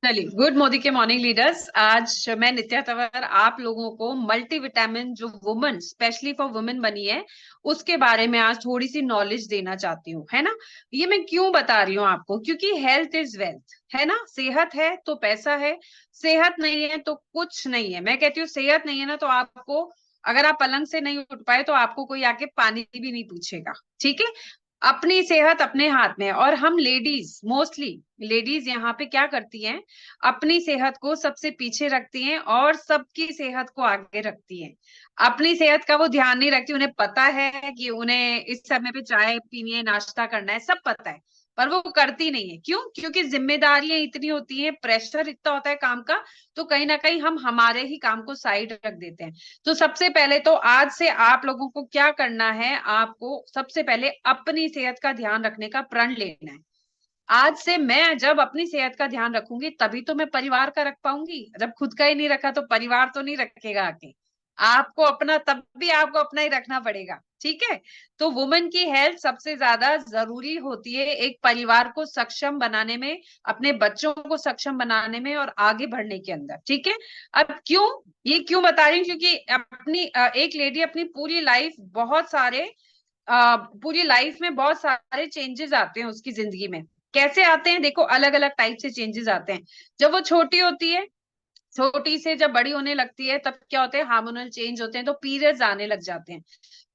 चलिए, गुड मोदी के morning leaders. आज मैं नित्या तंवर आप लोगों को मल्टीविटामिन जो वुमेन स्पेशली फॉर वुमेन बनी है उसके बारे में आज थोड़ी सी नॉलेज देना चाहती हूँ, है ना। ये मैं क्यों बता रही हूँ आपको, क्योंकि हेल्थ इज वेल्थ, है ना। सेहत है तो पैसा है, सेहत नहीं है तो कुछ नहीं है। मैं कहती हूँ सेहत नहीं है ना तो आपको, अगर आप पलंग से नहीं उठ पाए तो आपको कोई आके पानी भी नहीं पूछेगा। ठीक है। अपनी सेहत अपने हाथ में है। और हम लेडीज, मोस्टली लेडीज यहाँ पे क्या करती हैं, अपनी सेहत को सबसे पीछे रखती हैं और सबकी सेहत को आगे रखती हैं। अपनी सेहत का वो ध्यान नहीं रखती। उन्हें पता है कि उन्हें इस समय पे चाय पीनी है, नाश्ता करना है, सब पता है, पर वो करती नहीं है। क्यों? क्योंकि जिम्मेदारियां इतनी होती हैं, प्रेशर इतना होता है काम का, तो कहीं ना कहीं हम हमारे ही काम को साइड रख देते हैं। तो सबसे पहले तो आज से आप लोगों को क्या करना है, आपको सबसे पहले अपनी सेहत का ध्यान रखने का प्रण लेना है। आज से मैं जब अपनी सेहत का ध्यान रखूंगी तभी तो मैं परिवार का रख पाऊंगी। जब खुद का ही नहीं रखा तो परिवार तो नहीं रखेगा आके। आपको अपना, तब भी आपको अपना ही रखना पड़ेगा। ठीक है। तो वुमेन की हेल्थ सबसे ज्यादा जरूरी होती है एक परिवार को सक्षम बनाने में, अपने बच्चों को सक्षम बनाने में और आगे बढ़ने के अंदर। ठीक है। अब क्यों, ये क्यों बता रही हूँ, क्योंकि अपनी एक लेडी अपनी पूरी लाइफ बहुत सारे पूरी लाइफ में बहुत सारे चेंजेस आते हैं उसकी जिंदगी में। कैसे आते हैं देखो, अलग अलग टाइप से चेंजेस आते हैं। जब वो छोटी होती है, छोटी से जब बड़ी होने लगती है तब क्या होते हैं, हार्मोनल चेंज होते हैं, तो पीरियड्स आने लग जाते हैं।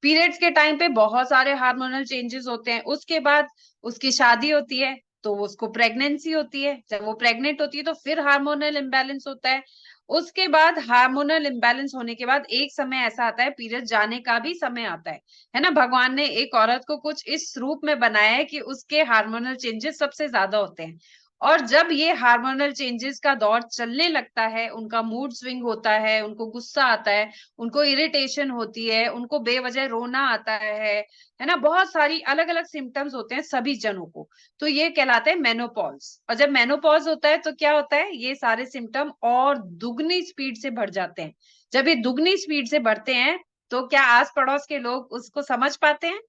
पीरियड्स के टाइम पे बहुत सारे हार्मोनल चेंजेस होते हैं। उसके बाद उसकी शादी होती है तो उसको प्रेगनेंसी होती है। जब वो प्रेग्नेंट होती है तो फिर हार्मोनल इम्बैलेंस होता है। उसके बाद हार्मोनल इम्बैलेंस होने के बाद एक समय ऐसा आता है, पीरियड जाने का भी समय आता है ना। भगवान ने एक औरत को कुछ इस रूप में बनाया है कि उसके हार्मोनल चेंजेस सबसे ज्यादा होते हैं। और जब ये हार्मोनल चेंजेस का दौर चलने लगता है, उनका मूड स्विंग होता है, उनको गुस्सा आता है, उनको इरिटेशन होती है, उनको बेवजह रोना आता है ना। बहुत सारी अलग अलग सिम्टम्स होते हैं सभी जनों को। तो ये कहलाते हैं मेनोपॉज। और जब मेनोपॉज होता है तो क्या होता है, ये सारे सिम्टम और दुगनी स्पीड से बढ़ जाते हैं। जब ये दुगनी स्पीड से बढ़ते हैं तो क्या आस पड़ोस के लोग उसको समझ पाते हैं?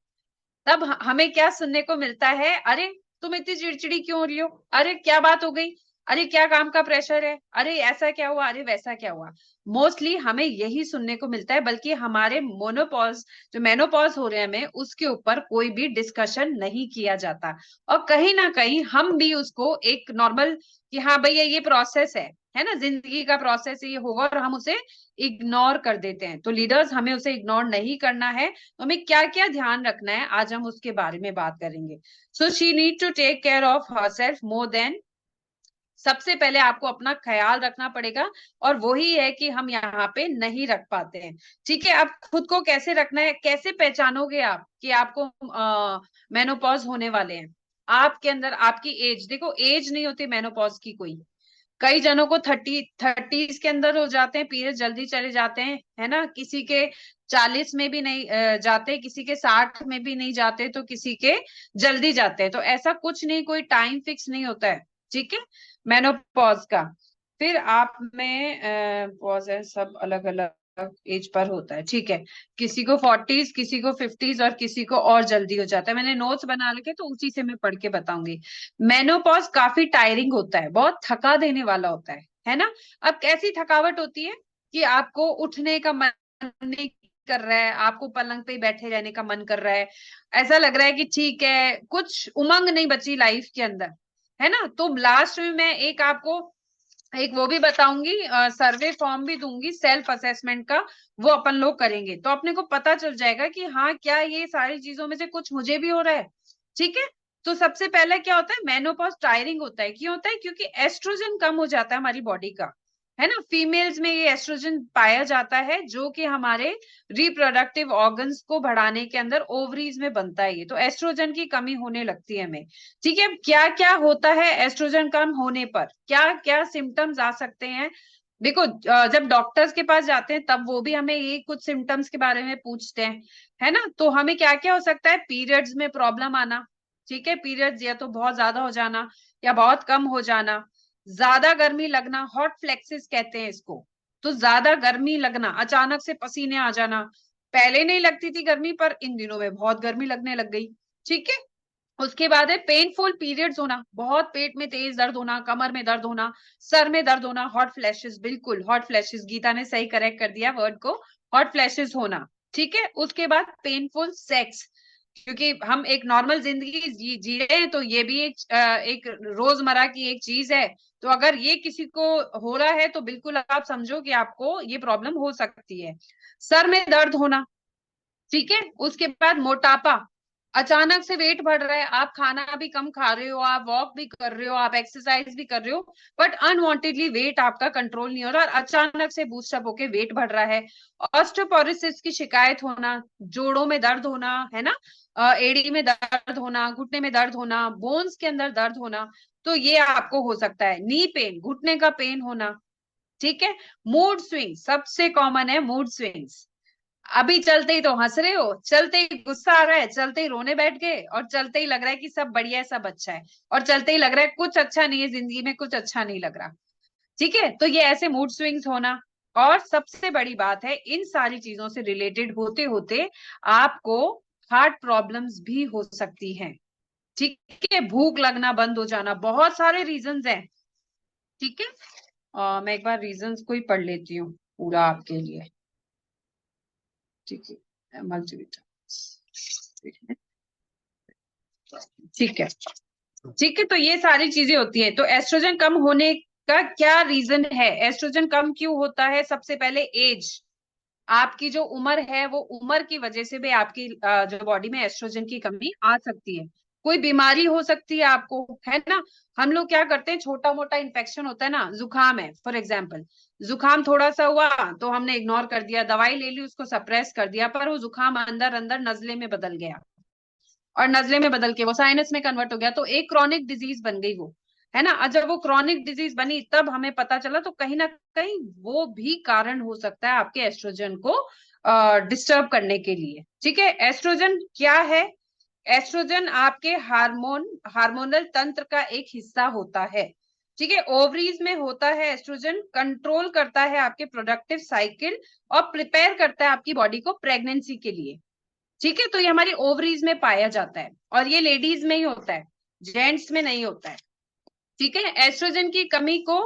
तब हमें क्या सुनने को मिलता है, अरे तुम इतनी चिड़चिड़ी क्यों हो रही हो, अरे क्या बात हो गई, अरे क्या काम का प्रेशर है, अरे ऐसा क्या हुआ, अरे वैसा क्या हुआ। मोस्टली हमें यही सुनने को मिलता है, बल्कि हमारे मोनोपॉज, जो मेनोपॉज हो रहे हैं हमें, उसके ऊपर कोई भी डिस्कशन नहीं किया जाता। और कहीं ना कहीं हम भी उसको एक नॉर्मल, कि हाँ भैया ये प्रोसेस है ना, जिंदगी का प्रोसेस ये होगा, और हम उसे इग्नोर कर देते हैं। तो लीडर्स, हमें उसे इग्नोर नहीं करना है। तो हमें क्या क्या ध्यान रखना है आज हम उसके बारे में बात करेंगे। So she need to take care of herself more then, सबसे पहले आपको अपना ख्याल रखना पड़ेगा। और वही है कि हम यहाँ पे नहीं रख पाते हैं। ठीक है। अब खुद को कैसे रखना है, कैसे पहचानोगे आप कि आपको मेनोपॉज होने वाले हैं? आपके अंदर आपकी एज देखो, एज नहीं होती मेनोपॉज की कोई। कई जनों को थर्टीज के अंदर हो जाते हैं, पीरियड जल्दी चले जाते हैं, है ना। किसी के 40 में भी नहीं जाते, किसी के 60 में भी नहीं जाते, तो किसी के जल्दी जाते हैं। तो ऐसा कुछ नहीं, कोई टाइम फिक्स नहीं होता है। ठीक है। मेनोपॉज का फिर आप में पॉज है, सब अलग अलग एज पर होता है। ठीक है। किसी को 40s, किसी को 50s और किसी को और जल्दी हो जाता है। मैंने नोट्स बना रखे तो उसी से मैं पढ़ के बताऊंगी। मेनोपॉज काफी टायरिंग होता है, बहुत थका देने वाला होता है ना। अब कैसी थकावट होती है कि आपको उठने का मन नहीं कर रहा है, आपको पलंग पे ही बैठे रहने का मन कर रहा है। ऐसा लग रहा है कि ठीक है, कुछ उमंग नहीं बची लाइफ के अंदर, है ना। तो लास्ट में मैं एक आपको एक वो भी बताऊंगी, सर्वे फॉर्म भी दूंगी सेल्फ असेसमेंट का। वो अपन लोग करेंगे तो अपने को पता चल जाएगा कि हाँ, क्या ये सारी चीजों में से कुछ मुझे भी हो रहा है। ठीक है। तो सबसे पहला क्या होता है, मेनोपॉज टायरिंग होता है। क्यों होता है? क्योंकि एस्ट्रोजन कम हो जाता है हमारी बॉडी का, है ना। फीमेल्स में ये एस्ट्रोजन पाया जाता है जो कि हमारे रिप्रोडक्टिव ऑर्गन्स को बढ़ाने के अंदर ओवरीज में बनता है। ये तो एस्ट्रोजन की कमी होने लगती है हमें। ठीक है। क्या क्या होता है एस्ट्रोजन कम होने पर, क्या क्या सिम्टम्स आ सकते हैं? देखो, जब डॉक्टर्स के पास जाते हैं तब वो भी हमें ये कुछ सिम्टम्स के बारे में पूछते हैं, है ना। तो हमें क्या क्या हो सकता है, पीरियड्स में प्रॉब्लम आना। ठीक है। पीरियड्स या तो बहुत ज्यादा हो जाना या बहुत कम हो जाना, ज्यादा गर्मी लगना, हॉट फ्लेक्सिस कहते हैं इसको। तो ज्यादा गर्मी लगना, अचानक से पसीने आ जाना। पहले नहीं लगती थी गर्मी पर इन दिनों में बहुत गर्मी लगने लग गई। ठीक है। उसके बाद है पेनफुल पीरियड्स होना, बहुत पेट में तेज दर्द होना, कमर में दर्द होना, सर में दर्द होना, हॉट फ्लैशेस, बिल्कुल हॉट फ्लैशेस, गीता ने सही करेक्ट कर दिया वर्ड को, हॉट फ्लैशेस होना। ठीक है, उसके बाद पेनफुल सेक्स, क्योंकि हम एक नॉर्मल जिंदगी जी रहे हैं, तो ये भी एक रोजमर्रा की एक चीज है। तो अगर ये किसी को हो रहा है तो बिल्कुल आप समझो कि आपको ये प्रॉब्लम हो सकती है। सर में दर्द होना, ठीक है। उसके बाद मोटापा, अचानक से वेट बढ़ रहा है, आप खाना भी कम खा रहे हो, आप वॉक भी कर रहे हो, आप एक्सरसाइज भी कर रहे हो, बट अनवांटेडली वेट आपका कंट्रोल नहीं हो रहा और अचानक से बूस्टअप होके वेट बढ़ रहा है। ऑस्टियोपोरोसिस की शिकायत होना, जोड़ों में दर्द होना, है ना, एड़ी में दर्द होना, घुटने में दर्द होना, बोन्स के अंदर दर्द होना, तो ये आपको हो सकता है। नी पेन, घुटने का पेन होना, ठीक है। मूड स्विंग, सबसे कॉमन है मूड स्विंग्स, अभी चलते ही तो हंस रहे हो, चलते ही गुस्सा आ रहा है, चलते ही रोने बैठ गए, और चलते ही लग रहा है कि सब बढ़िया है, सब अच्छा है, और चलते ही लग रहा है कुछ अच्छा नहीं है जिंदगी में, कुछ अच्छा नहीं लग रहा। ठीक है, तो ये ऐसे मूड स्विंग्स होना। और सबसे बड़ी बात है, इन सारी चीजों से रिलेटेड होते होते आपको हार्ट प्रॉब्लम्स भी हो सकती हैं। ठीक है, भूख लगना बंद हो जाना, बहुत सारे रीजंस हैं। ठीक है, मैं एक बार रीजंस को ही पढ़ लेती हूँ पूरा आपके लिए। ठीक है, मल्टीविटामिन, ठीक है। ठीक है, तो ये सारी चीजें होती है। तो एस्ट्रोजन कम होने का क्या रीजन है, एस्ट्रोजन कम क्यों होता है? सबसे पहले एज, आपकी जो उम्र है वो उम्र की वजह से भी आपकी जो बॉडी में एस्ट्रोजन की कमी आ सकती है। कोई बीमारी हो सकती है आपको, है ना। हम लोग क्या करते हैं, छोटा मोटा इन्फेक्शन होता है ना, जुकाम है फॉर एग्जाम्पल, जुकाम थोड़ा सा हुआ तो हमने इग्नोर कर दिया, दवाई ले ली, उसको सप्रेस कर दिया, पर वो जुकाम अंदर अंदर नजले में बदल गया, और नजले में बदल के वो साइनस में कन्वर्ट हो गया, तो एक क्रॉनिक डिजीज बन गई वो, है ना। और जब वो क्रॉनिक डिजीज बनी तब हमें पता चला, तो कहीं ना कहीं वो भी कारण हो सकता है आपके एस्ट्रोजन को डिस्टर्ब करने के लिए। ठीक है, एस्ट्रोजन क्या है? एस्ट्रोजन आपके हार्मोनल तंत्र का एक हिस्सा होता है। ठीक है, ओवरीज में होता है एस्ट्रोजन, कंट्रोल करता है आपके प्रोडक्टिव साइकिल और प्रिपेयर करता है आपकी बॉडी को प्रेगनेंसी के लिए। ठीक है, तो ये हमारी ओवरीज में पाया जाता है, और ये लेडीज में ही होता है, जेंट्स में नहीं होता है। ठीक है, एस्ट्रोजन की कमी को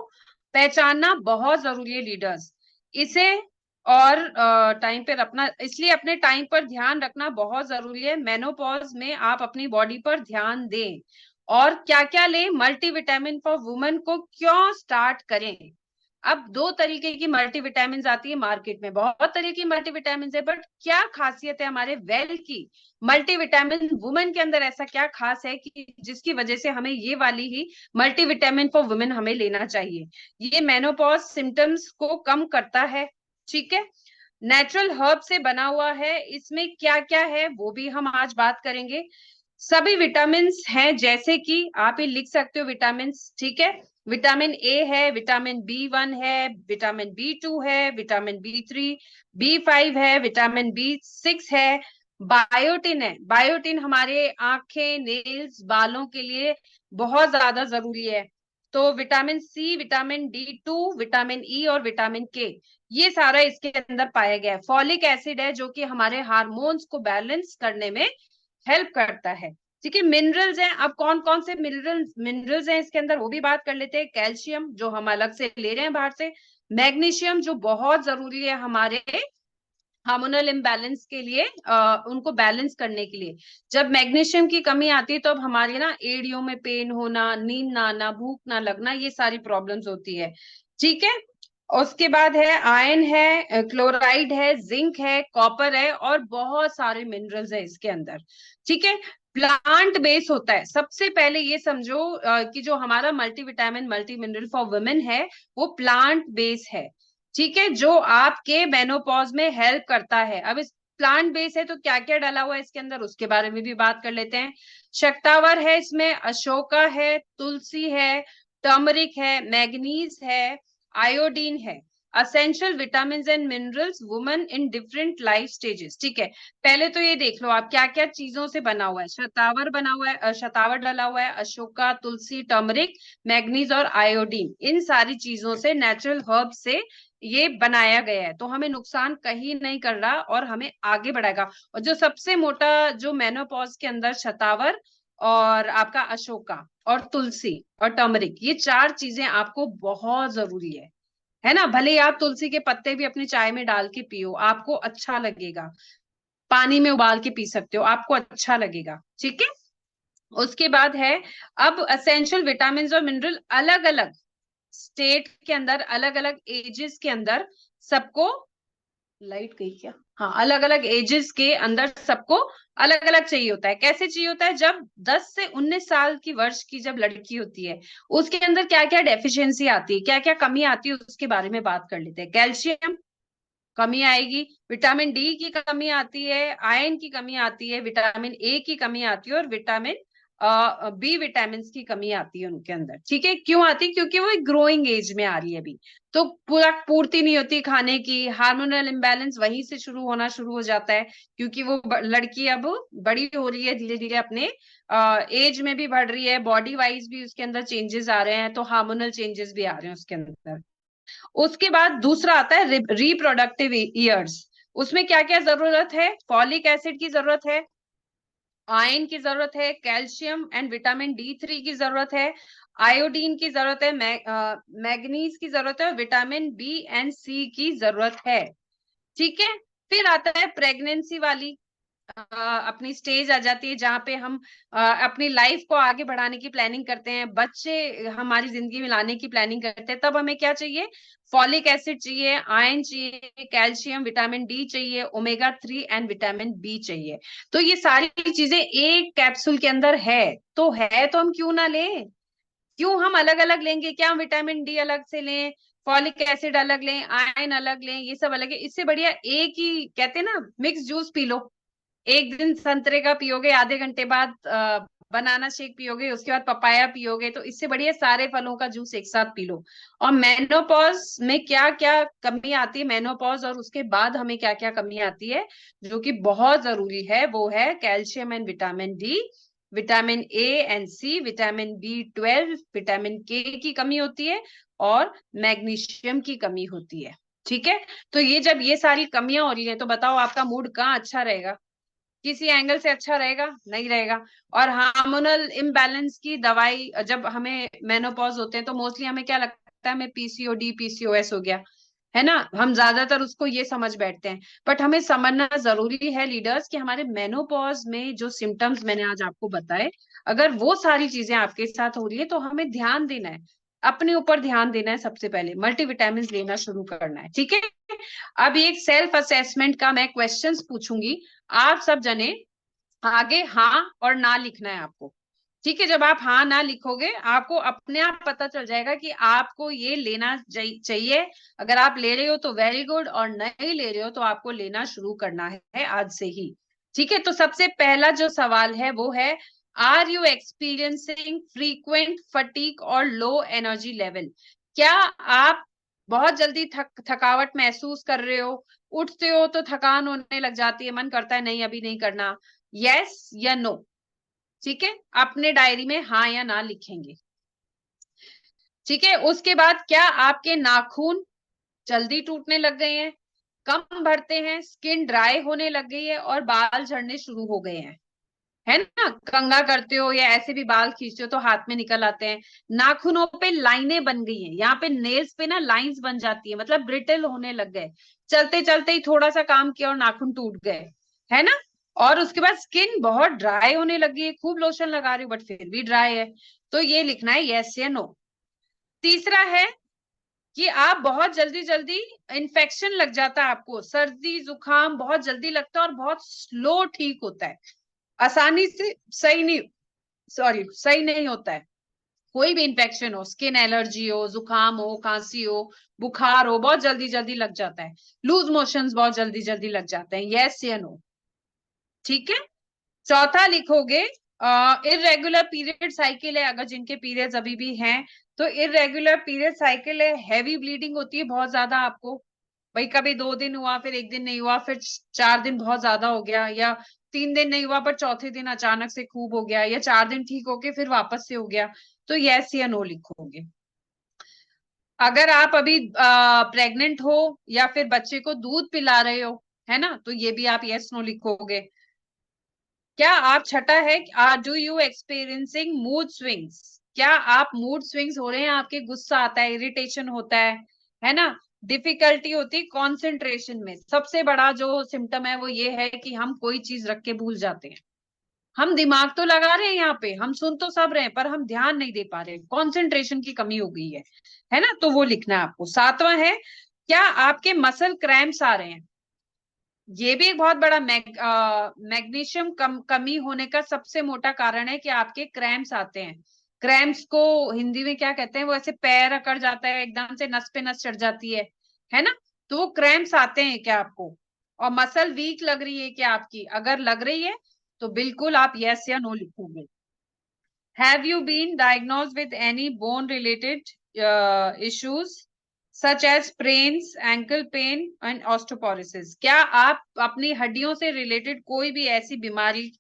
पहचानना बहुत जरूरी है लीडर्स, इसे और टाइम पे रखना, इसलिए अपने टाइम पर ध्यान रखना बहुत जरूरी है। मेनोपॉज में आप अपनी बॉडी पर ध्यान दें, और क्या क्या लें, मल्टीविटामिन फॉर वुमेन को क्यों स्टार्ट करें। अब दो तरीके की मल्टीविटामिन आती है मार्केट में, बहुत तरह की मल्टीविटामिन है, बट क्या खासियत है हमारे वेल की, मल्टीविटामिन वुमेन के अंदर ऐसा क्या खास है कि जिसकी वजह से हमें ये वाली ही मल्टीविटामिन फॉर वुमेन हमें लेना चाहिए। ये मेनोपॉज सिम्टम्स को कम करता है। ठीक है, नेचुरल हर्ब से बना हुआ है, इसमें क्या क्या है वो भी हम आज बात करेंगे। सभी विटामिन हैं, जैसे कि आप ये लिख सकते हो विटामिन, ठीक है। विटामिन ए है, विटामिन बी 1 है, विटामिन बी 2 है, विटामिन बी 3, बी 5 है, विटामिन बी 6 है, बायोटिन है। बायोटिन हमारे आंखें, नेल्स, बालों के लिए बहुत ज्यादा जरूरी है। तो vitamin C, vitamin D2, vitamin E और विटामिन के, ये सारा इसके अंदर पाया गया है। फॉलिक एसिड है जो कि हमारे हार्मोन्स को बैलेंस करने में हेल्प करता है। ठीक है, मिनरल्स हैं, अब कौन कौन से मिनरल्स हैं इसके अंदर वो भी बात कर लेते हैं। कैल्शियम जो हम अलग से ले रहे हैं बाहर से, मैग्नीशियम जो बहुत जरूरी है हमारे हार्मोनल इम्बैलेंस के लिए, उनको बैलेंस करने के लिए। जब मैग्नीशियम की कमी आती है तो अब हमारी ना एड़ियों में पेन होना, नींद ना आना, भूख ना लगना, ये सारी प्रॉब्लम्स होती है। ठीक है, उसके बाद है आयरन है, क्लोराइड है, जिंक है, कॉपर है, और बहुत सारे मिनरल्स है इसके अंदर। ठीक है, प्लांट बेस होता है। सबसे पहले ये समझो कि जो हमारा multivitamin multi mineral for women है वो प्लांट बेस है। ठीक है, जो आपके मेनोपॉज में हेल्प करता है। अब इस प्लांट बेस है तो क्या क्या डाला हुआ है इसके अंदर उसके बारे में भी बात कर लेते हैं। शक्तावर है, इसमें अशोका है, तुलसी है, टर्मरिक है, मैग्नीज है, आयोडीन है। Essential vitamin and minerals women in different life stages. ठीक है, पहले तो ये देख लो आप क्या क्या चीजों से बना हुआ है। शतावर बना हुआ है, शतावर डाला हुआ है, अशोका, तुलसी, टर्मरिक, मैग्नीज और आयोडीन, इन सारी चीजों से, नेचुरल हर्ब से ये बनाया गया है, तो हमें नुकसान कहीं नहीं कर रहा और हमें आगे बढ़ाएगा। और जो सबसे मोटा जो मेनोपॉज के अंदर शतावर और आपका अशोका और तुलसी और टर्मरिक, ये 4 चीजें आपको बहुत जरूरी है ना। भले ही आप तुलसी के पत्ते भी अपनी चाय में डाल के पियो, आपको अच्छा लगेगा। पानी में उबाल के पी सकते हो, आपको अच्छा लगेगा, ठीक है। उसके बाद है, अब असेंशियल विटामिन और मिनरल अलग अलग स्टेट के अंदर, अलग अलग एजेस के अंदर सबको, लाइट गई क्या, हाँ, अलग अलग एजेस के अंदर सबको अलग अलग चाहिए होता है। कैसे चाहिए होता है, जब 10 से 19 साल की वर्ष की जब लड़की होती है, उसके अंदर क्या क्या डेफिशिएंसी आती है, क्या क्या कमी आती है, उसके बारे में बात कर लेते हैं। कैल्शियम कमी आएगी, विटामिन डी की कमी आती है, आयरन की कमी आती है, विटामिन ए की कमी आती है, और विटामिन बी विटामिन की कमी आती है उनके अंदर, ठीक है। क्यों आती है, क्योंकि वो एक ग्रोइंग एज में आ रही है अभी, तो पूरा पूर्ति नहीं होती खाने की, हार्मोनल इम्बैलेंस वहीं से शुरू हो जाता है, क्योंकि वो लड़की अब बड़ी हो रही है धीरे धीरे, अपने एज में भी बढ़ रही है, बॉडी वाइज भी उसके अंदर चेंजेस आ रहे हैं, तो हार्मोनल चेंजेस भी आ रहे हैं उसके अंदर। उसके बाद दूसरा आता है रिप्रोडक्टिव ईयर्स। उसमें क्या क्या जरूरत है, फॉलिक एसिड की जरूरत है, आयरन की जरूरत है, कैल्शियम एंड विटामिन D3 की जरूरत है, आयोडीन की जरूरत है, मैग्नीज की जरूरत है, और विटामिन B एंड C की जरूरत है, ठीक है। फिर आता है प्रेगनेंसी वाली अपनी स्टेज आ जाती है, जहाँ पे हम अपनी लाइफ को आगे बढ़ाने की प्लानिंग करते हैं, बच्चे हमारी जिंदगी में लाने की प्लानिंग करते हैं। तब हमें क्या चाहिए, फॉलिक एसिड चाहिए, आयरन चाहिए, कैल्शियम, विटामिन डी चाहिए, ओमेगा 3 एंड विटामिन बी चाहिए। तो ये सारी चीजें एक कैप्सूल के अंदर है तो हम क्यों ना लें, क्यों हम अलग अलग लेंगे, क्या हम विटामिन डी अलग से लें, फॉलिक एसिड अलग लें, आयरन अलग लें, ये सब अलग है। इससे बढ़िया एक ही, कहते हैं ना, मिक्स जूस पी लो। एक दिन संतरे का पियोगे, आधे घंटे बाद बनाना शेक पियोगे, उसके बाद पपाया पियोगे, तो इससे बढ़िया सारे फलों का जूस एक साथ पी लो। और मेनोपॉज में क्या क्या कमी आती है, मेनोपॉज और उसके बाद हमें क्या क्या कमी आती है, जो कि बहुत जरूरी है, वो है calcium and vitamin D, vitamin A and C, vitamin B12, vitamin K की कमी होती है, और मैग्नीशियम की कमी होती है, ठीक है। तो ये जब ये सारी कमियां हो रही है, तो बताओ आपका मूड कहाँ अच्छा रहेगा, किसी एंगल से अच्छा रहेगा, नहीं रहेगा। और हार्मोनल इम्बैलेंस की दवाई, जब हमें मेनोपॉज होते हैं, तो मोस्टली हमें क्या लगता है, हमें PCOD PCOS हो गया, है ना, हम ज्यादातर उसको ये समझ बैठते हैं। बट हमें समझना जरूरी है लीडर्स, कि हमारे मेनोपॉज में जो सिम्टम्स मैंने आज आपको बताए, अगर वो सारी चीजें आपके साथ हो रही है, तो हमें ध्यान देना है, अपने ऊपर ध्यान देना है, सबसे पहले मल्टीविटामिन लेना शुरू करना है, ठीक है। अब एक सेल्फ असेसमेंट का मैं क्वेश्चंस पूछूंगी, आप सब जने आगे हाँ और ना लिखना है आपको, ठीक है। जब आप हाँ ना लिखोगे, आपको अपने आप पता चल जाएगा कि आपको ये लेना चाहिए। अगर आप ले रहे हो तो वेरी गुड, और नहीं ले रहे हो तो आपको लेना शुरू करना है आज से ही, ठीक है। तो सबसे पहला जो सवाल है वो है, are you experiencing frequent fatigue और लो एनर्जी लेवल। क्या आप बहुत जल्दी थकावट महसूस कर रहे हो, उठते हो तो थकान होने लग जाती है, मन करता है नहीं अभी नहीं करना, यस या नो, ठीक है। अपने डायरी में हाँ या ना लिखेंगे, ठीक है। उसके बाद, क्या आपके नाखून जल्दी टूटने लग गए हैं, कम बढ़ते हैं, स्किन ड्राई होने लग गई है, और बाल झड़ने शुरू हो गए हैं, है ना, कंघा करते हो या ऐसे भी बाल खींचते हो तो हाथ में निकल आते हैं, नाखूनों पे लाइनें बन गई हैं, यहाँ पे नेल्स पे ना लाइंस बन जाती है, मतलब ब्रिटल होने लग गए, चलते चलते ही थोड़ा सा काम किया और नाखून टूट गए, है ना। और उसके बाद स्किन बहुत ड्राई होने लगी है, खूब लोशन लगा रही हो बट फिर भी ड्राई है, तो ये लिखना है यस या नो। तीसरा है कि आप बहुत जल्दी जल्दी इन्फेक्शन लग जाता है, आपको सर्दी जुकाम बहुत जल्दी लगता है और बहुत स्लो ठीक होता है, आसानी से सही नहीं, सॉरी सही नहीं होता है। कोई भी इन्फेक्शन हो, स्किन एलर्जी हो, जुकाम हो, खांसी हो, बुखार हो, बहुत जल्दी जल्दी लग जाता है, लूज मोशंस बहुत जल्दी जल्दी लग जाते हैं, यस या नो, ठीक है। चौथा लिखोगे, इरेगुलर पीरियड साइकिल है, अगर जिनके पीरियड्स अभी भी हैं, तो इरेगुलर पीरियड साइकिल है, हैवी ब्लीडिंग होती है बहुत ज्यादा आपको, भाई कभी 2 दिन हुआ, फिर एक दिन नहीं हुआ, फिर 4 दिन बहुत ज्यादा हो गया, या 3 दिन नहीं हुआ पर चौथे दिन अचानक से खूब हो गया, या 4 दिन ठीक होके फिर वापस से हो गया, तो यस या नो लिखोगे। अगर आप अभी प्रेग्नेंट हो, या फिर बच्चे को दूध पिला रहे हो, है ना, तो ये भी आप यस नो लिखोगे। क्या आप, छठा है, do you experiencing mood swings? क्या आप मूड स्विंग्स हो रहे हैं, आपके गुस्सा आता है, इरिटेशन होता है ना, डिफिकल्टी होती है कंसंट्रेशन में। सबसे बड़ा जो सिम्टम है वो ये है कि हम कोई चीज रख के भूल जाते हैं। हम दिमाग तो लगा रहे हैं यहाँ पे, हम सुन तो सब रहे हैं, पर हम ध्यान नहीं दे पा रहे, कंसंट्रेशन की कमी हो गई है ना, तो वो लिखना है आपको। सातवां है, क्या आपके मसल क्रैम्प्स आ रहे हैं? ये भी एक बहुत बड़ा मैग्नीशियम कमी होने का सबसे मोटा कारण है कि आपके क्रैम्प्स आते हैं। क्रैम्प्स को हिंदी में क्या कहते हैं? वो ऐसे पैर अकड़ जाता है, एकदम से नस पे नस चढ़ जाती है ना, तो वो क्रैम्प्स आते हैं क्या आपको? और मसल वीक लग रही है क्या आपकी? अगर लग रही है तो बिल्कुल आप यस या नो लिखोगे। Have you been diagnosed with any bone related issues such as sprains, ankle pain and osteoporosis? क्या आप अपनी हड्डियों से रिलेटेड कोई भी ऐसी बीमारी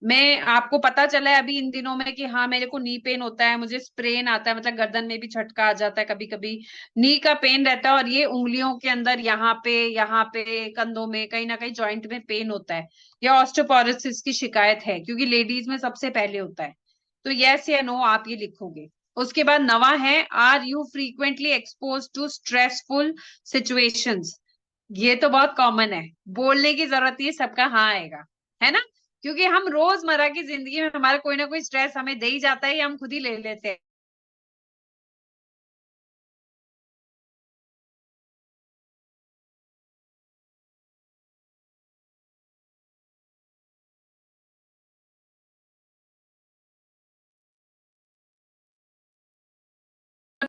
में आपको पता चला है अभी इन दिनों में कि हाँ मेरे को नी पेन होता है, मुझे स्प्रेन आता है, मतलब गर्दन में भी झटका आ जाता है, कभी कभी नी का पेन रहता है, और ये उंगलियों के अंदर यहाँ पे कंधों में कहीं ना कहीं जॉइंट में पेन होता है, या ऑस्टियोपोरोसिस की शिकायत है, क्योंकि लेडीज में सबसे पहले होता है, तो यस या नो आप ये लिखोगे। उसके बाद नवा है, are you frequently expose to stressful situations? ये तो बहुत कॉमन है, बोलने की जरूरत नहीं है, सबका हाँ आएगा, है ना, क्योंकि हम रोजमर्रा की जिंदगी में हमारा कोई ना कोई स्ट्रेस हमें दे ही जाता है या हम खुद ही ले लेते हैं।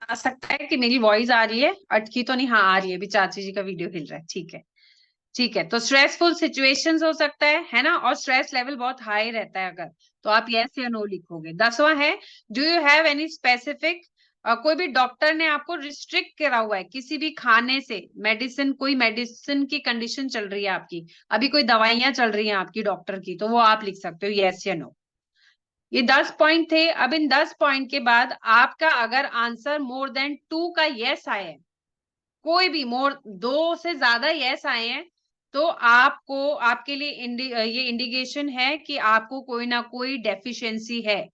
आ सकता है कि मेरी वॉइस आ रही है, अटकी तो नहीं? हाँ आ रही है, अभी चाची जी का वीडियो हिल रहा है, ठीक है। ठीक है, तो स्ट्रेसफुल सिचुएशंस हो सकता है ना, और स्ट्रेस लेवल बहुत हाई रहता है अगर, तो आप यस या नो लिखोगे। 10वां है, do you have any specific, कोई भी डॉक्टर ने आपको रिस्ट्रिक्ट करा हुआ है किसी भी खाने से, मेडिसिन, कोई मेडिसिन की कंडीशन चल रही है आपकी, अभी कोई दवाइयां चल रही हैं आपकी डॉक्टर की, तो वो आप लिख सकते हो यस या नो। ये 10 पॉइंट थे। अब इन 10 पॉइंट के बाद आपका अगर आंसर मोर देन 2 का यस आए, कोई भी मोर 2 से ज्यादा यस आए हैं, तो आपको, आपके लिए ये इंडिकेशन है कि आपको कोई ना कोई डेफिशिएंसी है,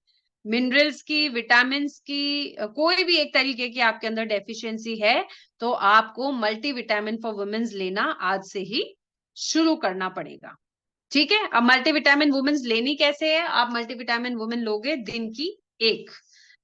मिनरल्स की, विटामिन्स की, कोई भी एक तरीके की आपके अंदर डेफिशिएंसी है, तो आपको मल्टीविटामिन फॉर वुमेन्स लेना आज से ही शुरू करना पड़ेगा। ठीक है, अब मल्टीविटामिन वुमेन्स लेनी कैसे है? आप मल्टीविटामिन वुमेन लोगे दिन की एक,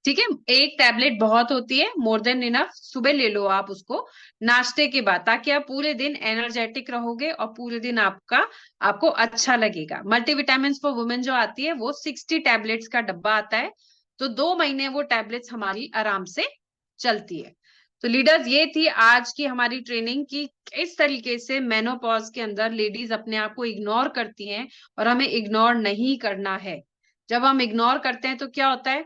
ठीक है, एक टैबलेट बहुत होती है, मोर देन इनफ, सुबह ले लो आप उसको नाश्ते के बाद, ताकि आप पूरे दिन एनर्जेटिक रहोगे और पूरे दिन आपको अच्छा लगेगा। मल्टीविटामिन फॉर वुमेन जो आती है वो 60 टैबलेट्स का डब्बा आता है, तो 2 महीने वो टैबलेट्स हमारी आराम से चलती है। तो लीडर्स, ये थी आज की हमारी ट्रेनिंग की, इस तरीके से मेनोपॉज के अंदर लेडीज अपने आप को इग्नोर करती हैं, और हमें इग्नोर नहीं करना है। जब हम इग्नोर करते हैं तो क्या होता है,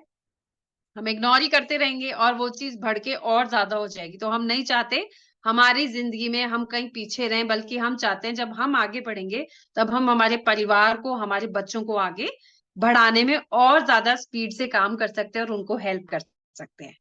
हम इग्नोर ही करते रहेंगे और वो चीज बढ़ के और ज्यादा हो जाएगी, तो हम नहीं चाहते हमारी जिंदगी में हम कहीं पीछे रहें, बल्कि हम चाहते हैं जब हम आगे बढ़ेंगे तब हम हमारे परिवार को, हमारे बच्चों को आगे बढ़ाने में और ज्यादा स्पीड से काम कर सकते हैं और उनको हेल्प कर सकते हैं।